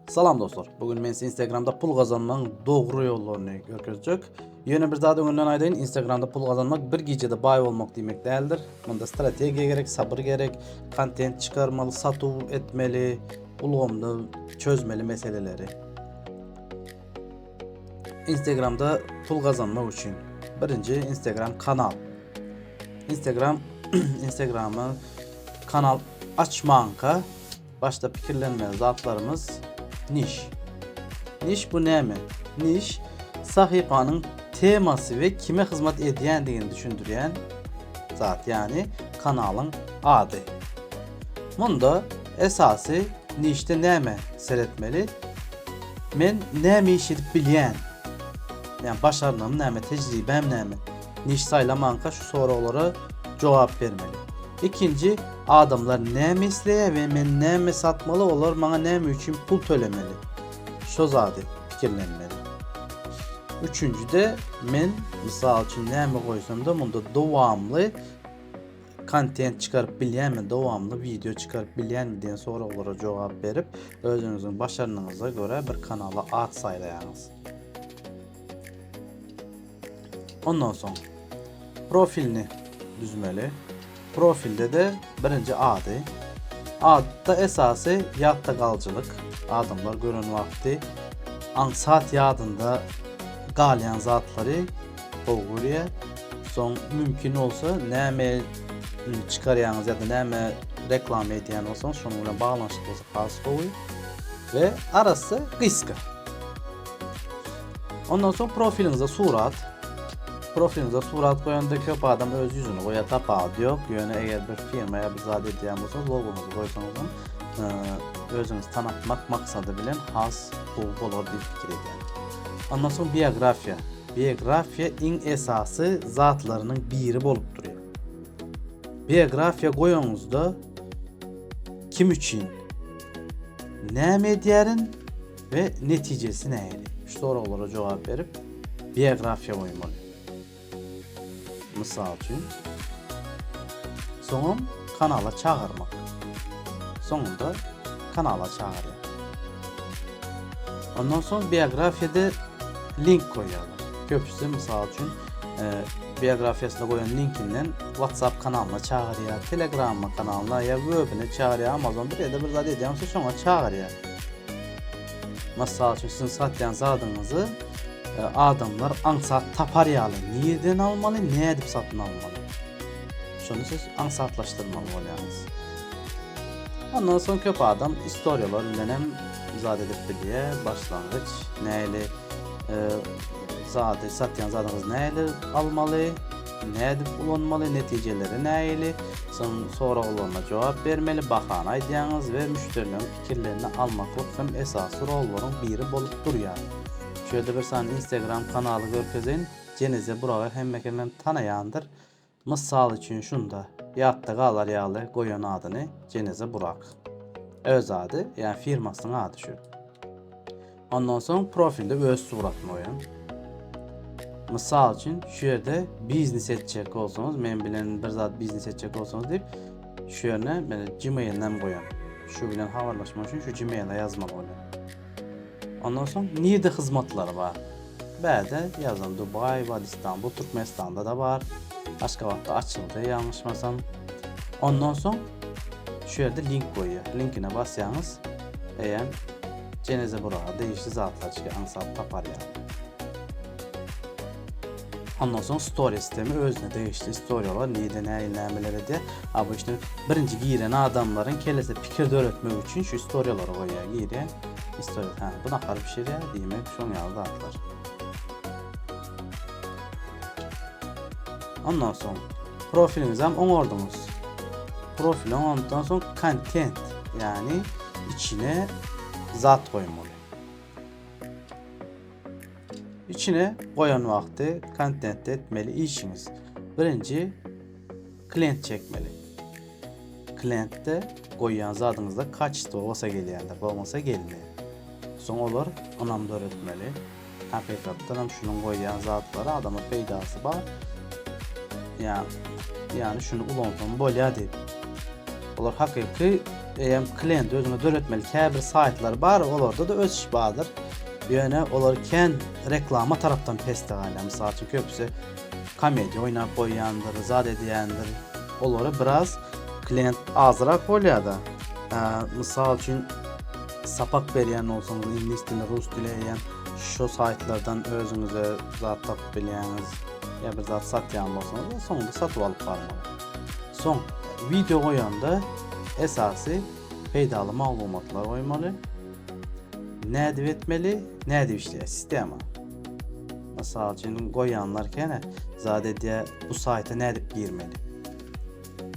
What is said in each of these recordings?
Salam dostlar. Bugün men size Instagramda pul kazanmanın doğru yollarını görkezecek. Yeni bir zat öňünden aýdaýyn, Instagramda pul kazanmak bir gecede bay olmak demek değildir. Bunda strategiya gerek, sabır gerek, kontent çıkarmalı, satuw etmeli, ulgamly çözmeli meseleleri. Instagramda pul kazanmak için birinci Instagram kanal. Instagram'a kanal açmanka başta pikirlenmeyen zatlarımız niş. Niş bu näme? Niş sahipanın teması ve kime hizmet edýändigini düşündürýän zat, yani kanalın adı. Bunda esası nişte näme seretmeli? Men näme işidip bilýän, yani başarynam näme, tecrübem näme? Niş saylamanka şu sorulara cevap vermeli. İkinci, adamlar näme isleýär ve men näme satmaly, olar maňa näme üçin pul tölemeli. Şo zady pikirlenmeli. Üçüncüde men mysal üçin näme goýsam da munda dowamly kontent çıkarıp bilýänmi, dowamly video çıkarıp bilýänmi diýen soralara jogap berip özüňiziň başaranyňyza göre bir kanala ad saýlaýaňyz. Ondan soň profilini düzmeli. Profilde de birinci adı. Adda esası yadda kalıcılık. Adamlar görün vakti ansat yadında galyan zatları bolguruya. Son mümkün olsa näme çıkarýaňyz ya da näme reklam edýän olsaňyz şonu bilen baglanşyk bolsa has goýup ve arası kıska. Ondan sonra profilinize surat. Profilinize surat koyanda köp adam öz yüzünü koya tapağı yok. Yani eğer bir firmaya bir zat edýän bolsanız logonuzu koysanız özünüz tanıtmak maksadı bilen has bolar bir fikir edýän. Ondan sonra biografiya. Biografiya en esası zatlarının biri bolup duruyor. Biografiya koyuňuzda kim üçün näme edýärin ve neticesi näýdi? Şu soralara jogap berip biografiya koymaly. Mysal üçin soňam kanala çağırmak. Soňunda kanala çağırýar. Ondan soň biografiyada link koýýarlar. Köpüsi mysal üçin biografiýasyna goýan linkinden WhatsApp kanalına çağırýar, Telegram kanalına ya webine çağırýar, Amazon bir zat edýärse şoňa çağırýar. Mysal üçin siz satýan zadyňyzy adamlar ansat taparyalı. Niyeden almalı, ne edip satın almalı? Şunu siz ansatlaştırmalı olyanız. Ondan sonra köp adam istoryalar bilenem zat edip bilýär, başlangıç näli zat satyan zadınız näli almalı, ne edip ulanmalı, neticeleri näli, sonra olanına cevap vermeli, bahana edýäňiz ve müşterilerin fikirlerini almaklık hem esası rolların biri bolup durýar. Şöyle bir saniye Instagram kanalı görkezeyin. Cenize buralar hem mekanlarını tanıyandır. Misal için şunda yatta galar yağlı koyan adını Cenize Burak. Öz adı, yani firmasının adı şu. Ondan sonra profilde öz suratını koyan. Misal için şu yerde biznes edecek olsanız, men bilen bir zat biznes edecek olsanız deyip şu yerine Gmail'den koyan. Şu bilen haberleşmek için şu Gmail'e yazmalı oluyor. Ondan sonra niyede hizmetleri var. Bäde yazan Dubai var, İstanbul, Türkmenistan'da da var. Başka vakti açıldı yanlışmasam. Ondan sonra şu yerde link koyuyor. Linkine basyanız eğer Cenize Burak'a değişti zatlar çıkıyor. Ansat tapar yani. Ondan sonra story sistemi özüne değişti. Story olan niyede nämeleri de. Ama işte birinci giyiren adamların kellese pikir öğretmek için şu story'ları koyuyor. Giyiren story. Bu nakar bir şey ya demek şoň ýaly atlar. Ondan sonra profilinizi hem oňardınız. Profil ondan sonra content, yani içine zat koymalı. İçine koyan vakti content etmeli işiniz. Birinci klient çekmeli. Klientte koyan zadınızda kaç olsa gelýändir, bolmasa gelmeýär. Soň olar onamda öğretmeli. Hakykatdan hem şunun koyan zatları adama peýdasy bar. Yani şunu ulantan bolýa deyip. Olar hakyky klient özüne döretmeli bir saytlar bar, olarda da öz iş bardır. Yani olarken reklama taraftan peste hala. Misal için köpüsü komedi oynap koyandır, zat ediyendir. Olara biraz klient azırak oluyor da. Misal için sapak veriyen olsanız İngiliz dilinde, Rus dileyen şu saytlardan özünüze zat tapıp biliyeniz ya bir zat satyan olsanız da sonunda satıp alıp varmalı. Son video koyanda esası faydalı malumatlar koymalı. Ne edip etmeli, ne edip işleyen sistema. Mesela için koyanlarken zade diye bu sayta ne edip girmeli.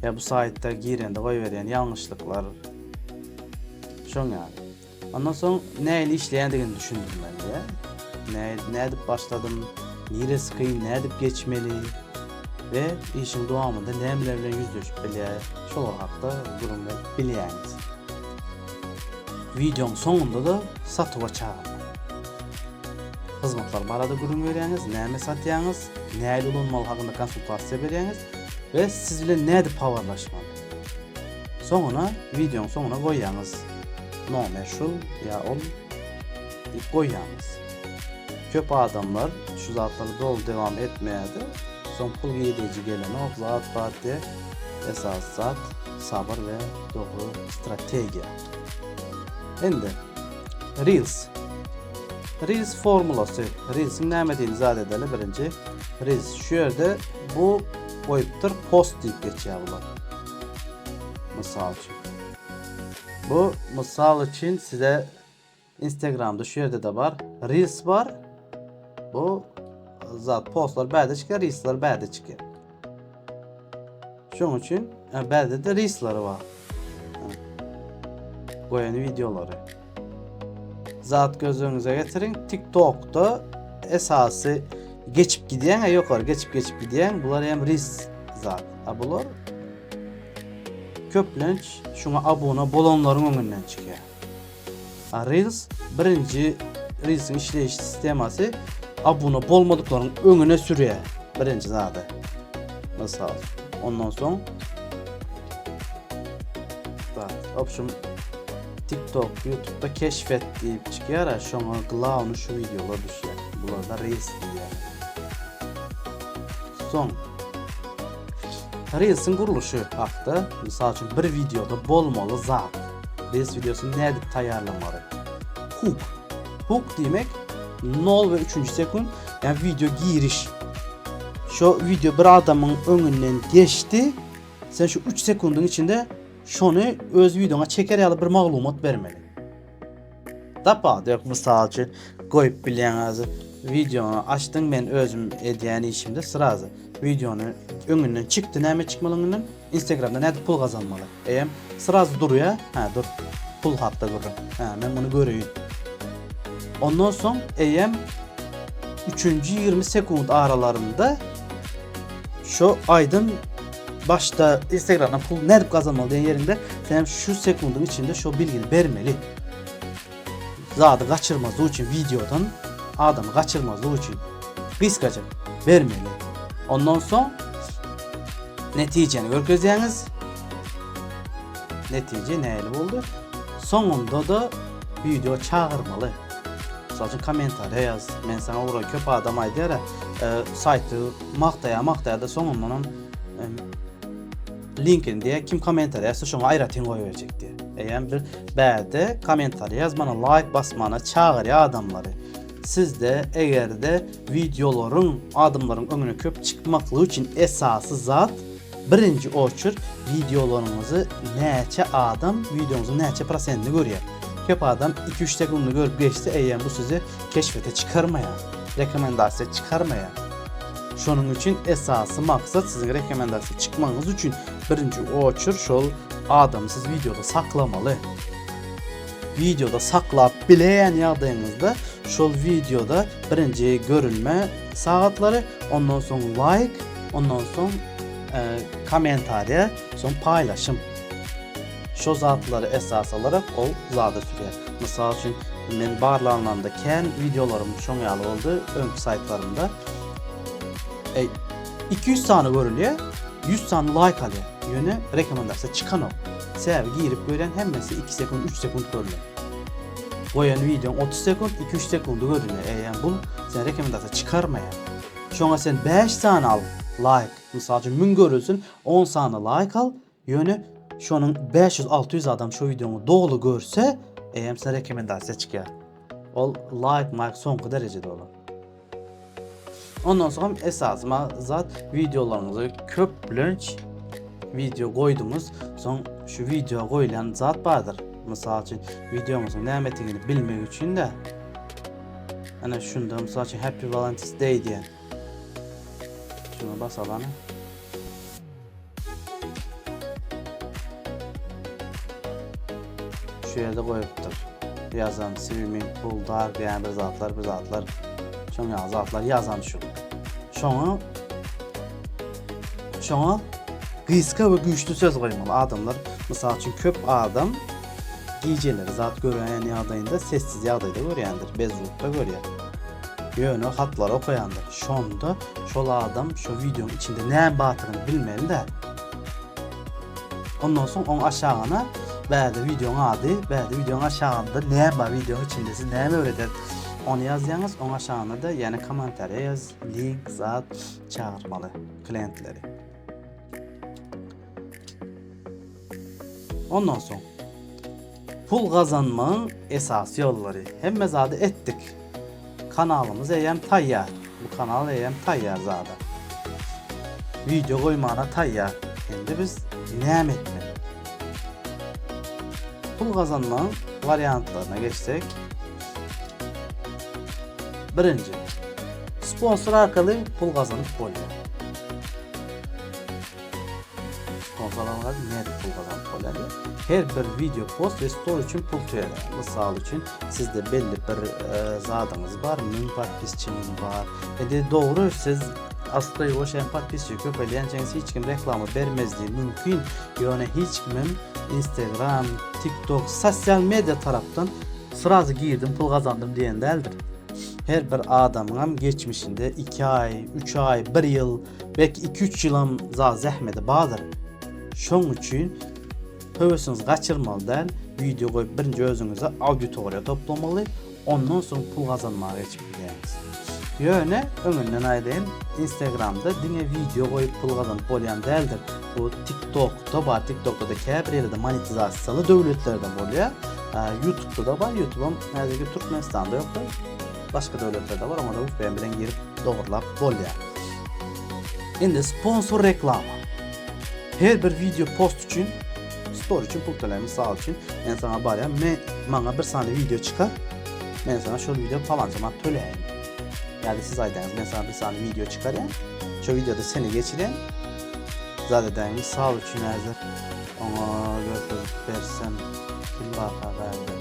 Ya bu saytta girende koyveren yanlışlıklar şun yani. Ondan sonra neyle işleyendiğini düşündürmeli ya. Ne edip başladım, neresi kıyım, ne edip geçmeli ve işin devamında nelerle yüzleşip bile şu hakta durum biliyeniz. Videonun sonunda da satıva çağırın. Hizmetler barada görün veriyeniz, neyme satıyeniz, neyle olunmalı hakkında konsultasiya veriyeniz ve siz bile ne edip havarlaşmalı. Sonuna, videonun sonuna koyyanız. No meşhur ya ol koyyanız. Köp adamlar şu zatları dolu devam etmeye de son pul giyici gelen o zat parti esas zat sabır ve doğru strateji. Şimdi Reels formülası. Reels'in nämediğini zat edelim birinci. Reels şu yerde bu boyuttur post deyip geçiyor bunlar. Misal için. Bu misal için size Instagram'da şu yerde de var. Reels var. Bu zat postlar berde çıkıyor, Reels'lar berde çıkıyor. Şunun için berde de Reels'ları var. Koyan videoları. Zat gözünüze getirin. TikTok'ta esası geçip gidiyen yukarı geçip gidiyen bunlar hem Reels zat. Bunlar köplenç şuna abone bolonların önünden çıkıyor. Reels birinci Reels'in işleyiş sisteması abone bolmadıklarının önüne sürüyor. Birinci zaten. Nasıl? Ondan sonra option TikTok, YouTube'da keşfet deyip çıkıyor. Şuna glağını şu videolar düşüyor. Bunlar da Reels diyor. Son Reels'in kuruluşu haqda, misal için bir videoda bolmalı zat. Reels videosunu ne edip tayarlamalı? Hook demek 0 ve 3. sekund, yani video giriş. Şu video bir adamın önünden geçti. Sen şu 3 sekundun içinde şunu öz videona çeker ya bir malumat vermeli. Dapa diyor misal için koyup biliyeniz videonu açtın ben özüm ediyen işimde sırası. Videonun önünden çıktı, neyme çıkmalı önünden Instagram'da ne pul kazanmalı. Sırası duruyor, dur pul hatta görürüm. Ben bunu göreyim. Ondan sonra 3. 20 sekund aralarında şu aydın başta Instagram'dan pul nerede kazanmalı diye yerinde sen şu sekundun içinde şu bilgiyi vermeli. Zaten kaçırmazlığı için videodan adamı kaçırmazlığı için risk vermeli. Ondan sonra neticeni görkezleyiniz. Netice neyle oldu? Sonunda da video çağırmalı. Sadece komentar yaz. Ben sana oraya köp adam aydır saytı maktaya da sonundan linkin diye kim komentar yazsa şuna ayrıtın koyacak diye. Bir berde komentar yazmana, like basmana çağır ya adamları. Siz de eğer de videoların adımların önüne köp çıkmaklığı için esası zat birinci ölçür videolarınızı neçe adam videonuzun neçe prosentini görüyor. Köp adam 2-3 sekundunu görüp geçti bu sizi keşfete çıkarmaya, rekomendasyon çıkarmaya. Şunun için esası maksat sizin rekomendasyon çıkmanız için birinci ölçür şol adamı siz videoda saklamalı. Videoda saklap bileyen yadığınızda şu videoda birinci görülme saatleri, ondan sonra like, ondan sonra komentarya, sonra paylaşım. Şu zatları esas alarak o zada sürüyor. Mesela için ben barlarlandayken videolarım çok yalı oldu ön saytlarımda. 200 tane görülüyor, 100 tane like alıyor. Yönü rekomendasyon çıkan o. sev girip gören hemmesi 2 sekund 3 sekund görülür. Koyan videon 30 sekund 2-3 sekundu görülür. Yani bu sen rekomendasiya çıkarmaya. Şoňa sen 5 sany al like. Mysal üçin 1000 görülsün 10 sany like al. Ýöne şonuň 500-600 adam şu videoňu dogly görse, sen rekomendasiya çıkar. Ol like soňky derejede bolar. Ondan sonra esasma zat videolarınızı köplenç video koydunuz. Son şu video koyulan zat bardır. Mysal üçin videomuzun nämetligini bilmek üçin de ana şunda mysal üçin Happy Valentine's Day diýen. Şuna basalany. Şu yerde koyupdyr. Yazan swimming pool dark ýa-ni bir zatlar. Şoňa zatlar yazan şu. Şoňa gysga we güýçli söz goýmaly adamlar. Mysal üçin köp adam gijeleri zat gören ýagdaýynda sessiz ýagdaýda görýändir, bezrukda görýär. Ýöne hatlar okuyandır. Şonda şol adam şu videonun içinde näme batyryny bilmeli de. Ondan soň oň aşağına bäde videoň ady, bäde videoň aşağında näme bar videoň içinde siz näme öğreder. Onu yazýaňyz, oň aşağına da ýani kommentariýa yaz, link zat çağırmaly klientleri. Ondan soň pul gazanmaň esas ýollary hemme zady etdik. Kanalımız eýem taýýar. Bu kanal eýem taýýar zada. Video goýmana taýýar. Endi biz näme etmeli? Pul gazanmaň variantlaryna geçsek. Birinci, sponsor arkaly pul gazanyp bolýar. Sponsorlar net pul gazanyp bolýar. Her bir video post ve story üçün pul töýär. Mysal üçün sizde belli bir zadyňyz bar, 1000 podpisçiniz bar. Ede dogry siz aslında oşan podpisçi köpelýänçiňiz hiç kim reklamy bermezdi mümkin. Ýöne hiç kimim Instagram, TikTok, sosial media tarapdan sırazy girdim pul gazandım diýen däldir. Her bir adamın geçmişinde 2 ay, 3 ay, 1 yıl, belki 2-3 yılım zahmeti bardır. Şoň üçin höwesiniz gaçyrmaly däl, video goýup birinji özüňize auditoriýa toplamaly, ondan soň pul gazanmagy geçip bilýäňiz. Ýöne öňünden aýdyn Instagramda diňe video goýup pul gazanyp bolýan däldir. Bu TikTok'da bar, TikTok'da da käbir ýerde monetizasiýaly döwletlerden bolýar. YouTube'da da bar, YouTube'um häzirki Türkmenistanda ýokdur. Başka döwletlerde var ama da UFM bilen girip dogurlap bolýar. Endi sponsor reklama. Her bir video post üçün, story üçün pul töler. Misal üçün, men sana barýam, maňa bir sany video çıkar, men sana şol video falanca mat töleýin. Yani siz aýdaňyz, men sana bir sany video çıkarýan, şo videoda seni geçiren, zat edäň, misal üçün häzir oňa götürüp bersem, kim bakar berdi.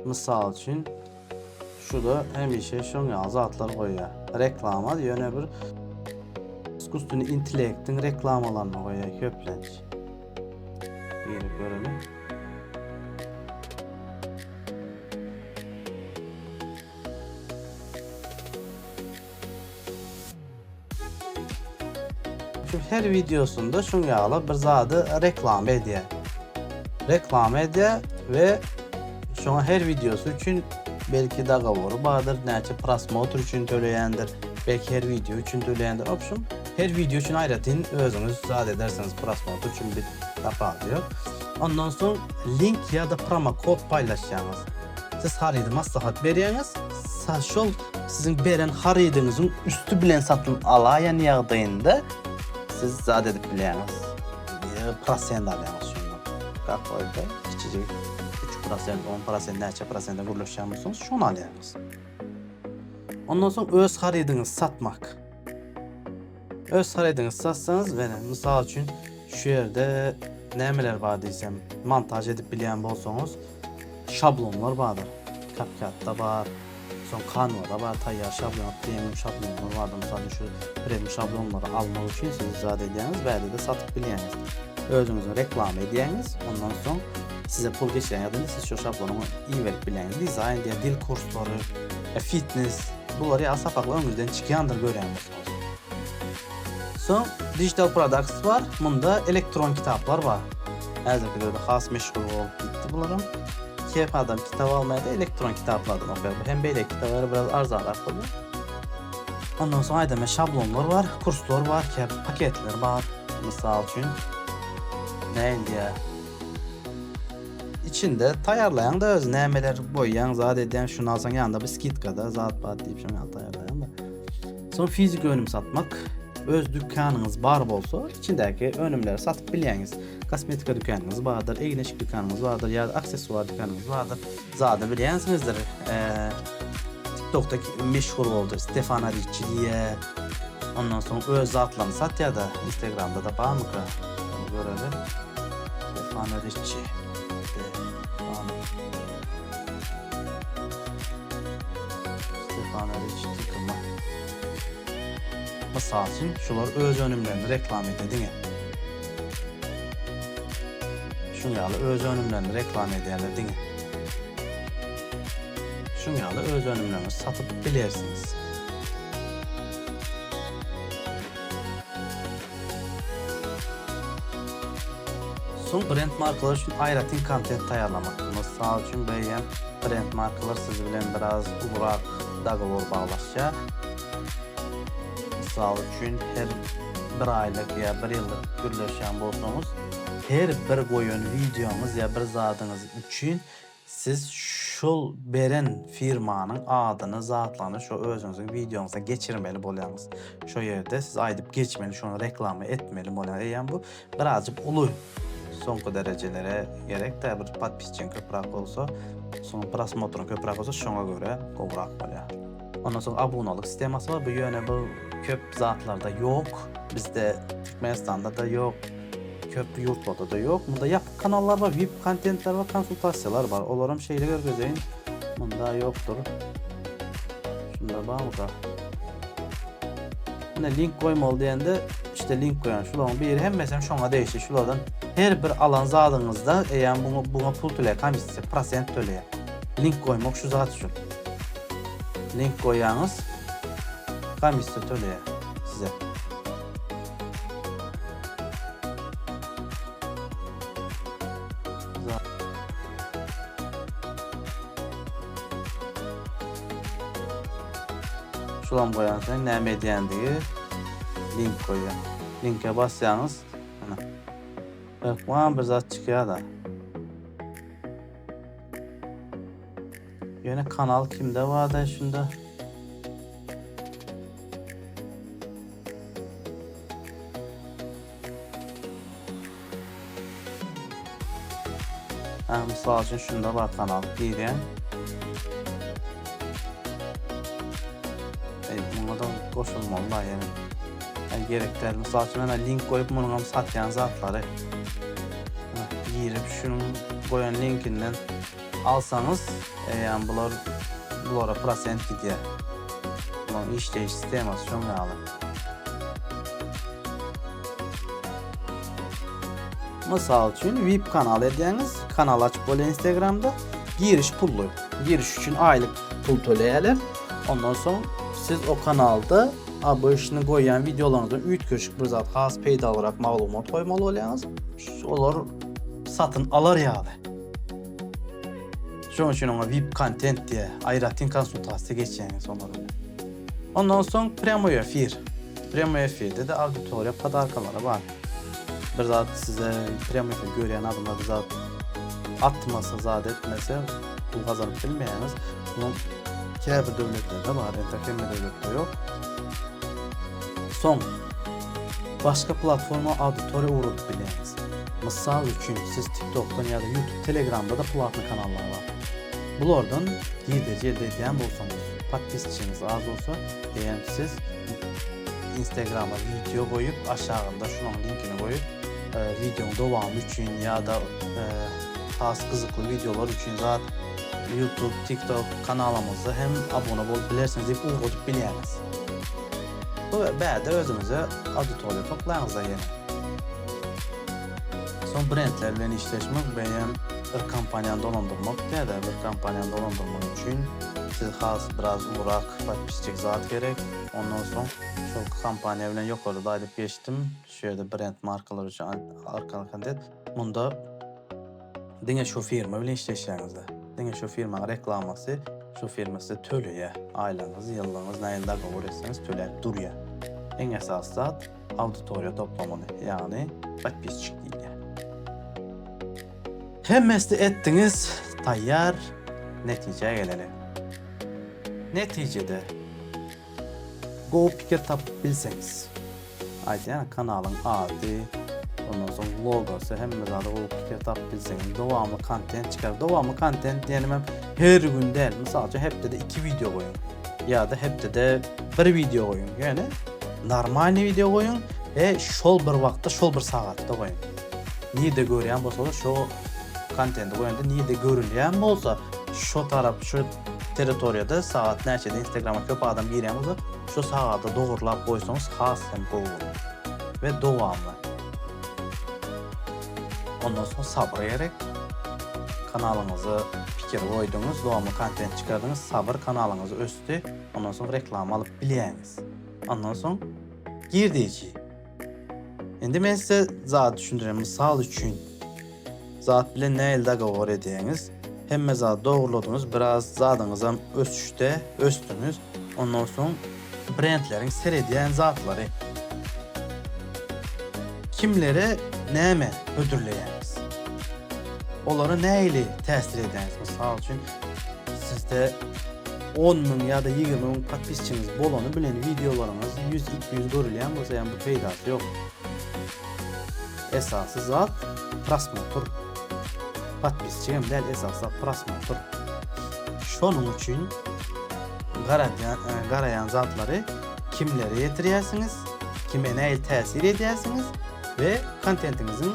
Misal üçün şurada hemişe şoňa zatlar goýar. Reklama ýöne bir iskustuni intellektin reklamalaryny goýar köplenç. Ýeri görelim. Şu her videosunda şoňa bir zady reklam edýär. Reklam edýär we şoňa her videosu üçün belki dagawory bardyr, näçe prosmotr üçün töleýändir, belki her video üçün töleýändir. Opşum her video üçün aýratyn özüňiz zat ederseniz prosmotr üçün bir tapa diýär. Ondan soň link ýa-da promo kod paýlaşýaňyz. Siz harydy maslahat berýäňiz, şol siziň beren harydyňyzyň üstü bilen satyn alaýan ýagdaýynda siz zat edip bilýäňiz. Prosent alýaňyz şondan. Gakoýda kiçijek 10%, näçe prosentde gürleşýänmiňiz, şonu alýaňyz. Ondan soň öz harydyňyzy satmak. Öz harydyňyzy satsaňyz, misal üçün şu ýerde nämeler bar diýsem, montaj edip bilýän bolsaňyz, şablonlar bardyr. CapCut'da var. Son Canva'da var. Tayyar şablon, premium şablonlar var. Mesela şu premium şablonları almak için siz izah edeceğiniz belki de satıp bileceğiniz. Özünüzün reklam edeceğiniz. Ondan sonra size pul geçiren ya da siz şu şablonu iyi verip bileceğiniz. Design diye dil kursları, fitness bunları ya sapakla önünüzden çıkayandır görüyorsunuz. Son digital products var. Bunda elektron kitaplar var. Hazırki dönemde has meşgul olup gitti bunların. Keyif adam kitap almaya da elektron kitaplardan okuyor. Hem böyle kitapları biraz arzalar koyuyor. Ondan sonra aydeme şablonlar var, kurslar var, paketler var. Misal için neydi ya? İçinde tayarlayan da öz nemeler boyayan zat eden şunu alsan yanında bir skitkada zat bat deyip şunu tayarlayan da. Sonra fizik önüm satmak. Öz dükkanınız bar olsa içindeki önümleri satıp bileyiniz. Kosmetika dükkanınız vardır, eğlenceli dükkanınız vardır ya da aksesuar dükkanınız vardır. Zaten bileyensinizdir. TikTok'taki meşhur oldu Stefano Ricci diye. Ondan sonra öz zatlarını sat ya da Instagram'da da var mı ki? Onu görelim. Stefano Ricci. Stefano Ricci tıkıma. Misal için şular öz önümlerini reklam edildi. Şunyalı öz önümlerini reklam ederler değil mi? Şunyalı öz önümlerini satıp bilirsiniz. Son brand markalar için ayrıca content ayarlamak. Misal için beğen brand markalar siz bilen biraz uğrak dağılır bağlaşacak. Misal için her bir aylık ya bir yıllık birleşen bolsanız her bir koyun videomuz ya bir zatınız için siz şu beren firmanın adını zatlarını şu özünüzün videonuza geçirmeli bolyanız. Şu yerde siz aydıp geçmeli, şunu reklamı etmeli bolyanız. Yani bu birazcık ulu sonku derecelere gerek de bir patpisçin köprak olsa, sonra prasmotorun köprak olsa şuna göre kovrak bolyanız. Ondan sonra abonelik sisteması var. Bu yöne bu köp zatlarda yok. Bizde Türkmenistan'da da yok. Köprü yurtlarda da yok. Bunda yapık kanallar var, VIP kontentler var, konsultasyalar var. Onların şeyleri göreceğin bunda yoktur. Şunda bak mı? Yine link koymalı diyende işte link koyan şuların bir hem mesela şuna değişir şulardan her bir alan zadınızda yani buna pul töle kamisi prosent töle link koymak şu zat için. Link koyağınız kamisi töle size. Şulan koyansan ne medyandiği link koyuyor. Linke bassanız bak bana bir zat çıkıyor da. Yine kanal kimde var da şimdi. Misal için şunda var kanal diyen. Buna da koşulmalı yani gerekli. Misal için ben link koyup bunu satayan zatları girip şunun koyan linkinden alsanız yani bunlara prosent gidiyor. Bunun işleyiş sistemi çok yağlı. Misal için VIP kanal ediniz, kanal açıp böyle Instagram'da giriş pullu. Giriş için aylık pul töleyeler. Ondan sonra siz o kanalda abışını koyan videolarınızdan 3 köşük bir zat has peyda olarak malumat koymalı olacaksınız. Onlar satın alır yani. Şunun için ona VIP content diye ayrıca konsultasyon geçeceğiniz onları. Ondan sonra Premium Efir. Premium Efir'de de auditoriya padarkaları var. Bir zat size Premium Efir gören adımda bir zat atmasa zat etmese bu kazanıp bilmeyeniz. Bunun kâr devletlerde var, entertainment devletleri yok. Son, başka platforma auditoriya uğradık bileyiniz. Misal için siz TikTok'tan ya da YouTube, Telegram'da da platform kanallar var. Bunlardan gidici elde eden bolsanız, patpisçiniz az olsa, yani siz Instagram'a video koyup aşağında şunun linkini koyup videonun devamı için ya da has kızıklı videolar için zaten YouTube, TikTok kanalımızda hem abone olup bilersiniz deyip uğraşıp biliyeniz. Bu bäde özünüze auditoriya toplayınız da yeni. Son brendler bilen işleşmek benim bir kampanyanı dolandırmak ya da bir kampanyanı dolandırmak için siz has biraz uğrak patpisçik zat gerek. Ondan sonra şu kampanya bilen yukarıda aylıp geçtim. Şöyle brand markalar için arkalıkan dedi. Bunda dine şu firma bilen işleşlerinizde. Dine şu firma reklaması, şu firma size tölüye, aylığınız, yıllığınız, neyinde kabul etseniz töleyip duruyor. En esas zat auditoriya toplamını, yani patpisçikliği. Hemmesi ettiniz, tayyar, neticeye gelelim. Neticede go fikir tapıp bilseniz, yani kanalın adı, ondan sonra logosu, hemmesi adı go fikir tapıp bilseniz, devamlı content çıkar. Devamlı content diyelim her gün değil, mesela hep de 2 video koyun ya da hep de 1 video koyun. Yani normal video koyun ve şol bir vakti, şol bir saatte koyun. Niye de görüyen bolsa da şu kontenti koyanda niye de görülýän bolsa şu taraf şu teritoriyada saat näçede Instagram'a köp adam girýän bolsa şu saatda dogurlap koysanız has hem bolur ve dowamlı. Ondan sonra sabır ederek kanalınızı fikir koydunuz, dowamlı kontent çıkardınız, sabır kanalınızı östü, ondan sonra reklam alıp bilýäňiz. Ondan sonra girdiği. Endi men size zat düşündürem, misal üçün zat bilen ne elde gavur edýäňiz. Hemme zat doğruladınız, biraz zadınıza ösüşte östünüz. Ondan sonra brendlerin seredýän zatları. Kimlere näme ödürleýäňiz? Olary näili täsir edýäňiz? Misal üçün sizde 10 000 ya da 20 000 patpisçiniz bolany bilen videolarınız 100-200 görülýän bolsa, ýani bu peýdasy ýok. Esasy zat prosmotr. Patpisçiyim del esasda prosmotr. Şonun üçün garayan zatları kimlere yetirýäsiňiz, kime näil täsir edýäsiňiz ve kontentinizin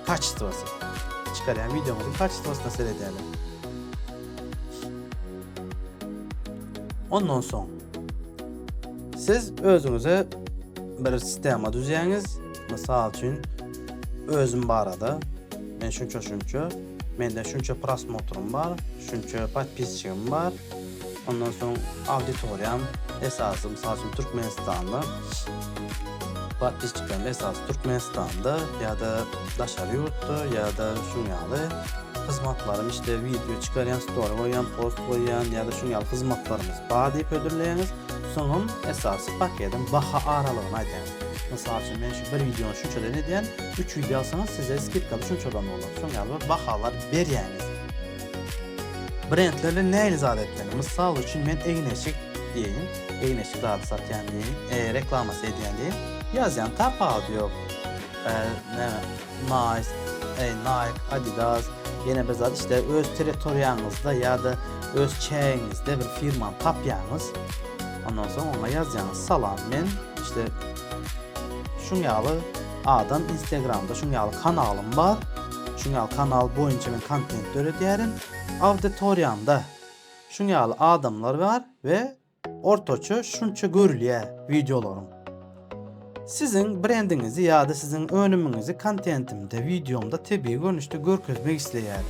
kaçystypy. Çıkaryan videomuzun kaçystypyna seredýärler. Ondan soň siz özüňize bir sistema düzýäňiz. Mysal üçin özüm barada men şunça mende şunça prosmotrum var, şunça patpisçim var. Ondan soň auditoriyam esasy mysal üçin Türkmenistanda patpisçilerim esasy Türkmenistanda ya da daşary ýurtda ya da şunýaly hyzmatlarym işte video çıkaryan, story koyan, post koyan ya da şunýaly hyzmatlarymız bar diýip ödürleýäňiz. Soňra esasy paketim baha aralygyny aýdýan. Mysal üçin men şu bir videony şunçadan edýän, 3 video alsaňyz size skidka şunçadan bolar. Şonýaly bahalar berýäňiz. Brendlerle näil zat etmeli? Mysal üçin men egneşik diýin, egneşik zat satýan diýin, reklamasy edýän diýin. Ýazýan tapa ýok. Nike, Adidas, yine bir zat işte öz teritoriyanızda ya da öz çeýiňizde bir firma tapýaňyz. Ondan sonra ona ýazýaňyz salam men işte şunýaly adam Instagramda şunýaly kanalım var. Şunýaly kanal boýunça men kontent öredýärim. Auditoriyamda şunýaly adamlar var ve ortaça şunça görülýär videolarım. Sizin brendinizi ya da sizin önümünüzü kontentimde, videomda tebii görünüşde görkezmek isleýär.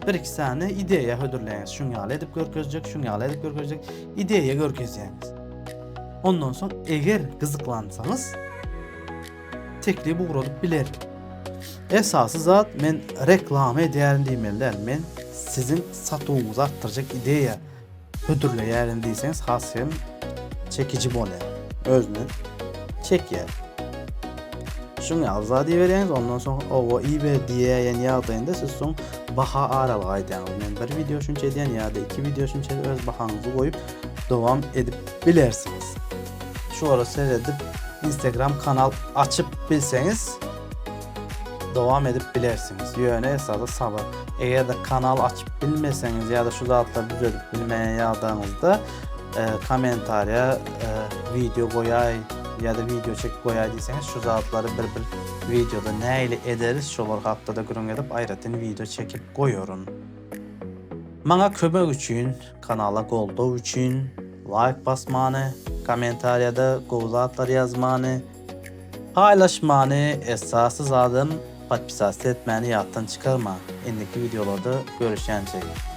Bir iki tane ideya hödürleýäňiz. Şunýaly edip görkezjek, şunýaly edip görkezjek, ideya görkezýäňiz. Ondan soň eger gyzyklansaňyz teklip uğradyp biler. Esasy zat men reklam edýärim diýmelder. Men sizin satuwuňyzy artdyrjak ideya hödürleýärim diýseňiz hasym çekici bolar. Özüni çekýär. Şunu zat diýerýäňiz, ondan soň o iyi diýen ýagdaýynda siz soň baha aralygy aýdýaňyz. Men bir video şunça edýän ýa-da 2 video şunça öz bahaňyzy goýup dowam edip bilersiňiz. Şolara seredip Instagram kanal açıp bilseňiz dowam edip bilersiňiz. Ýöne esasy sabır. Eger de kanal açıp bilmeseňiz ýa-da şu zatlary düzelip bilmeýän ýagdaýyňyzda kommentariýa video goýay ya da video çekip koyay diýseňiz şu zatları bir videoda näile ederiz şolar haftada görüň edip aýratyn video çekip goýaryn. Bana kömək üçün, kanala qoldav üçün like basmanı, kommentariyada qovzatlar yazmanı, paylaşmanı, esasız adım podpisasiya etməni yaddan çıxarma. İndiki videolarda görüşəncək.